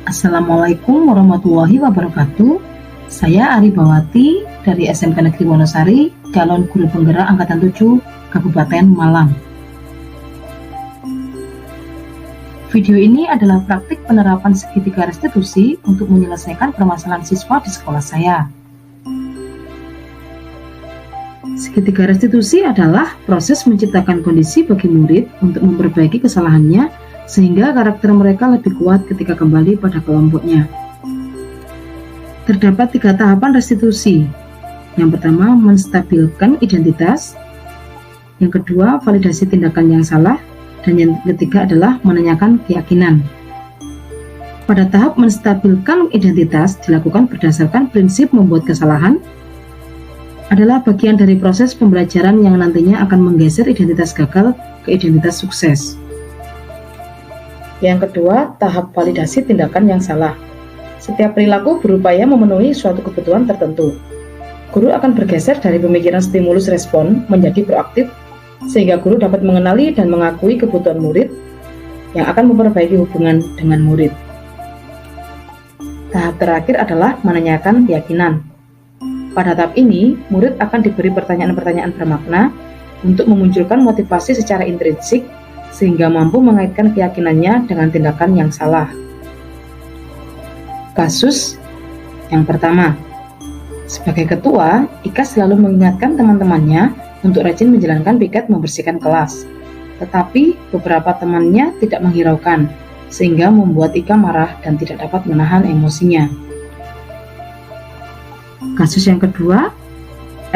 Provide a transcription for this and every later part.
Assalamualaikum warahmatullahi wabarakatuh. Saya Ari Bawati dari SMK Negeri Wonosari, calon guru penggerak Angkatan 7 Kabupaten Malang. Video ini adalah praktik penerapan segitiga restitusi untuk menyelesaikan permasalahan siswa di sekolah saya. Segitiga restitusi adalah proses menciptakan kondisi bagi murid untuk memperbaiki kesalahannya sehingga karakter mereka lebih kuat ketika kembali pada kelompoknya. Terdapat 3 tahapan restitusi. Yang pertama, menstabilkan identitas. Yang kedua, validasi tindakan yang salah. Dan yang ketiga adalah menanyakan keyakinan. Pada tahap menstabilkan identitas dilakukan berdasarkan prinsip membuat kesalahan adalah bagian dari proses pembelajaran yang nantinya akan menggeser identitas gagal ke identitas sukses. Yang kedua, tahap validasi tindakan yang salah. Setiap perilaku berupaya memenuhi suatu kebutuhan tertentu. Guru akan bergeser dari pemikiran stimulus respon menjadi proaktif, sehingga guru dapat mengenali dan mengakui kebutuhan murid yang akan memperbaiki hubungan dengan murid. Tahap terakhir adalah menanyakan keyakinan. Pada tahap ini, murid akan diberi pertanyaan-pertanyaan bermakna untuk memunculkan motivasi secara intrinsik sehingga mampu mengaitkan keyakinannya dengan tindakan yang salah. Kasus yang pertama, sebagai ketua, Ika selalu mengingatkan teman-temannya untuk rajin menjalankan piket membersihkan kelas. Tetapi beberapa temannya tidak menghiraukan, sehingga membuat Ika marah dan tidak dapat menahan emosinya. Kasus yang kedua,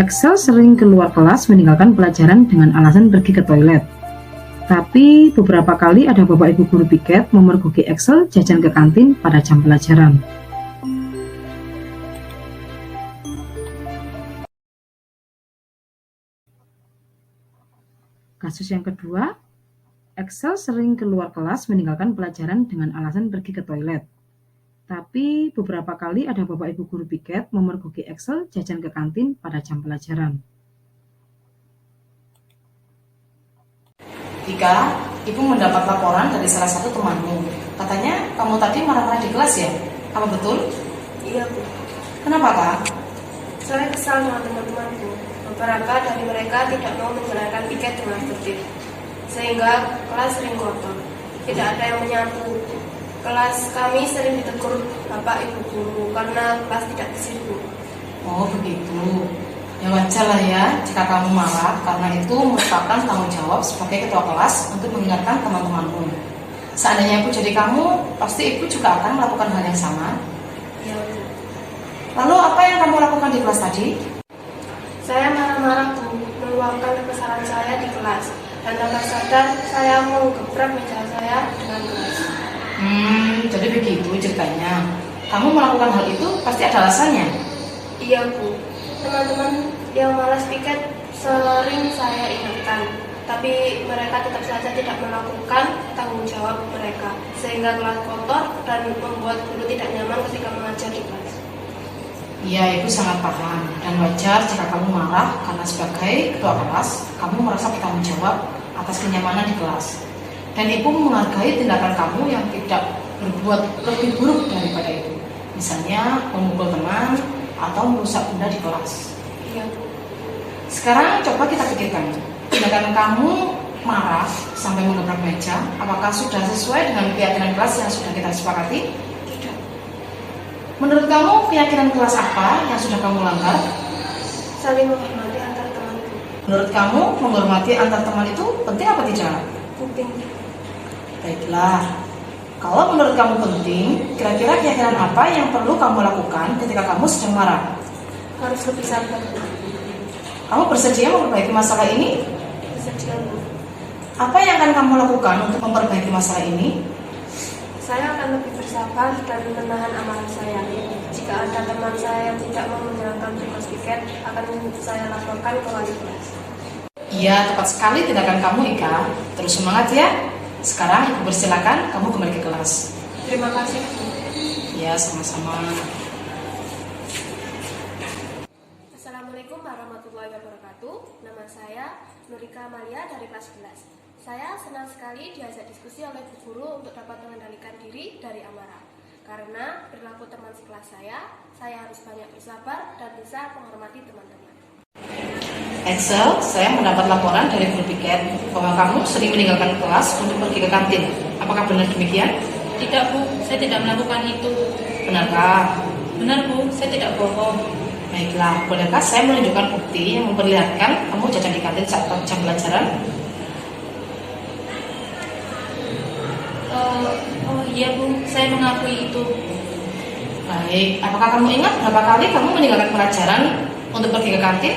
Excel sering keluar kelas meninggalkan pelajaran dengan alasan pergi ke toilet. Tapi beberapa kali ada bapak ibu guru piket memergoki Excel jajan ke kantin pada jam pelajaran. Kasus yang kedua, Excel sering keluar kelas meninggalkan pelajaran dengan alasan pergi ke toilet. Tapi beberapa kali ada bapak ibu guru piket memergoki Excel jajan ke kantin pada jam pelajaran. Ika, ibu mendapat laporan dari salah satu temanmu. Katanya kamu tadi marah-marah di kelas ya? Apa betul? Iya, Bu. Kenapa, Kak? Saya kesal sama teman-temanku. Beberapa dari mereka tidak mau menjalankan piket dengan tertib, sehingga kelas sering kotor. Tidak ada yang menyapu. Kelas kami sering ditegur Bapak Ibu guru karena kelas tidak bersih, Bu. Oh, begitu. Ya wajar lah ya jika kamu marah, karena itu merupakan tanggung jawab sebagai ketua kelas untuk mengingatkan teman-temanmu. Seandainya ibu jadi kamu, pasti ibu juga akan melakukan hal yang sama. Iya, Bu. Lalu apa yang kamu lakukan di kelas tadi? Saya marah-marah, Bu, meluapkan kesalahan saya di kelas. Dan tanpa sadar, saya menggebrak meja saya dengan keras. Jadi begitu ceritanya. Kamu melakukan hal itu pasti ada alasannya. Iya, Bu. Teman-teman yang malas piket sering saya ingatkan, tapi mereka tetap saja tidak melakukan tanggung jawab mereka, sehingga kelas kotor dan membuat guru tidak nyaman ketika mengajar di kelas. Iya, ibu sangat paham dan wajar jika kamu marah karena sebagai ketua kelas, kamu merasa bertanggung jawab atas kenyamanan di kelas. Dan ibu menghargai tindakan kamu yang tidak berbuat lebih buruk daripada itu. Misalnya memukul teman atau merusak benda di kelas. Iya, Bu. Sekarang coba kita pikirkan, tindakan kamu marah sampai mengebrak meja, apakah sudah sesuai dengan keyakinan kelas yang sudah kita sepakati? Tidak. Menurut kamu keyakinan kelas apa yang sudah kamu langgar? Saling menghormati antar teman, Bu. Menurut kamu menghormati antar teman itu penting apa tidak? Penting. Baiklah, kalau menurut kamu penting, kira-kira keyakinan apa yang perlu kamu lakukan ketika kamu sedang marah? Harus lebih sabar, Bu. Kamu bersedia memperbaiki masalah ini? Bersedia, Bu. Apa yang akan kamu lakukan untuk memperbaiki masalah ini? Saya akan lebih bersabar dan menahan amarah saya. Jika ada teman saya yang tidak mau menjalankan tugas piket, akan saya laporkan ke wali kelas. Iya, tepat sekali tindakan kamu, Ika. Terus semangat ya. Sekarang ibu persilakan kamu kembali ke kelas. Terima kasih, Bu. Ya, sama-sama. Assalamualaikum warahmatullahi wabarakatuh. Nama saya Nurika Amalia dari kelas 11. Saya senang sekali diajak diskusi oleh Bu Guru untuk dapat mengendalikan diri dari amarah. Karena perilaku teman sekelas saya harus banyak bersabar dan bisa menghormati teman-teman. Excel, saya mendapat laporan dari guru piket bahwa kamu sering meninggalkan kelas untuk pergi ke kantin. Apakah benar demikian? Tidak Bu, saya tidak melakukan itu. Benarkah? Benar Bu, saya tidak bohong. Baiklah, bolehkah saya menunjukkan bukti yang memperlihatkan kamu jajan di kantin saat jam pelajaran? Oh iya Bu, saya mengakui itu. Baik, apakah kamu ingat berapa kali kamu meninggalkan pelajaran untuk pergi ke kantin?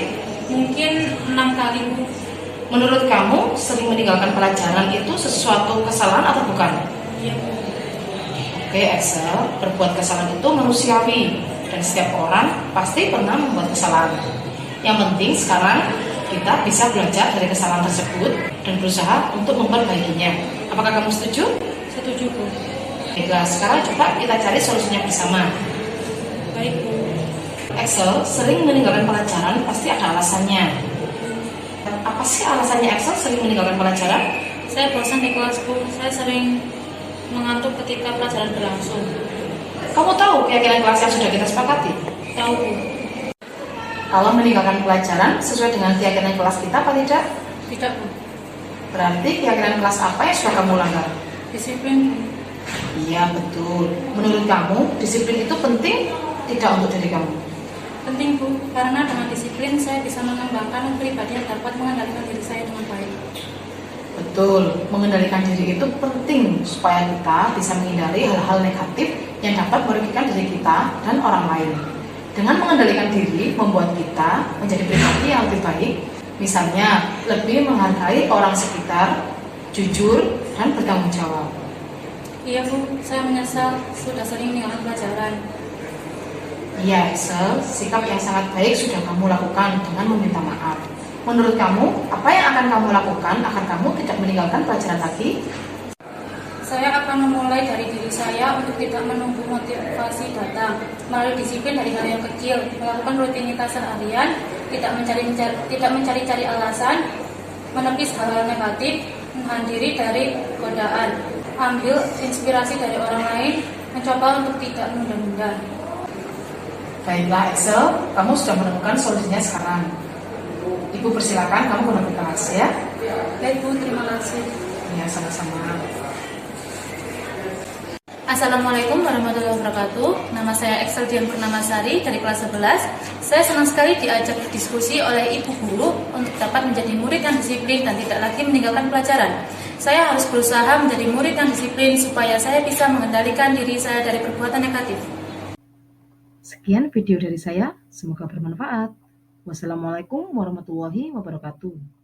Mungkin 6 kali Bu. Menurut kamu, sering meninggalkan pelajaran itu sesuatu kesalahan atau bukan? Iya Bu. Oke, Excel, berbuat kesalahan itu manusiawi dan setiap orang pasti pernah membuat kesalahan. Yang penting sekarang kita bisa belajar dari kesalahan tersebut dan berusaha untuk memperbaikinya. Apakah kamu setuju? Setuju Bu. Baiklah, sekarang coba kita cari solusinya bersama. Baik Bu. Excel sering meninggalkan pelajaran pasti ada alasannya. Apa sih alasannya Excel sering meninggalkan pelajaran? Saya bosan di kelas Bu. Saya sering mengantuk ketika pelajaran berlangsung. Kamu tahu keyakinan kelas yang sudah kita sepakati? Tahu Bu. Kalau meninggalkan pelajaran sesuai dengan keyakinan kelas kita apa tidak? Tidak Bu. Berarti keyakinan kelas apa yang sudah kamu langgar? Disiplin Bu. Iya, betul. Menurut kamu, disiplin itu penting tidak untuk diri kamu? Penting Bu, karena dengan disiplin saya bisa mengembangkan pribadi yang dapat mengendalikan diri saya dengan baik. Betul, mengendalikan diri itu penting supaya kita bisa menghindari hal-hal negatif yang dapat merugikan diri kita dan orang lain. Dengan mengendalikan diri, membuat kita menjadi pribadi yang lebih baik, misalnya lebih menghargai orang sekitar, jujur, dan bertanggung jawab. Iya Bu, saya menyesal sudah sering meninggalkan pelajaran. Iya, Excel, sikap yang sangat baik sudah kamu lakukan dengan meminta maaf. Menurut kamu, apa yang akan kamu lakukan agar kamu tidak meninggalkan pelajaran lagi? Saya akan memulai dari diri saya untuk tidak menunggu motivasi datang, melalui disiplin dari hal yang kecil, melakukan rutinitas seharian, tidak mencari-cari alasan, menepis hal-hal negatif, menahan diri dari godaan, ambil inspirasi dari orang lain, mencoba untuk tidak menunda-nunda. Baiklah, Excel, kamu sudah menemukan solusinya sekarang. Ibu persilakan kamu kembali ke kelas ya. Baik Bu, terima kasih. Ya, sama-sama. Assalamualaikum warahmatullahi wabarakatuh. Nama saya Excel Dian Purnamasari dari kelas 11. Saya senang sekali diajak berdiskusi oleh ibu guru untuk dapat menjadi murid yang disiplin dan tidak lagi meninggalkan pelajaran. Saya harus berusaha menjadi murid yang disiplin supaya saya bisa mengendalikan diri saya dari perbuatan negatif. Sekian video dari saya, semoga bermanfaat. Wassalamualaikum warahmatullahi wabarakatuh.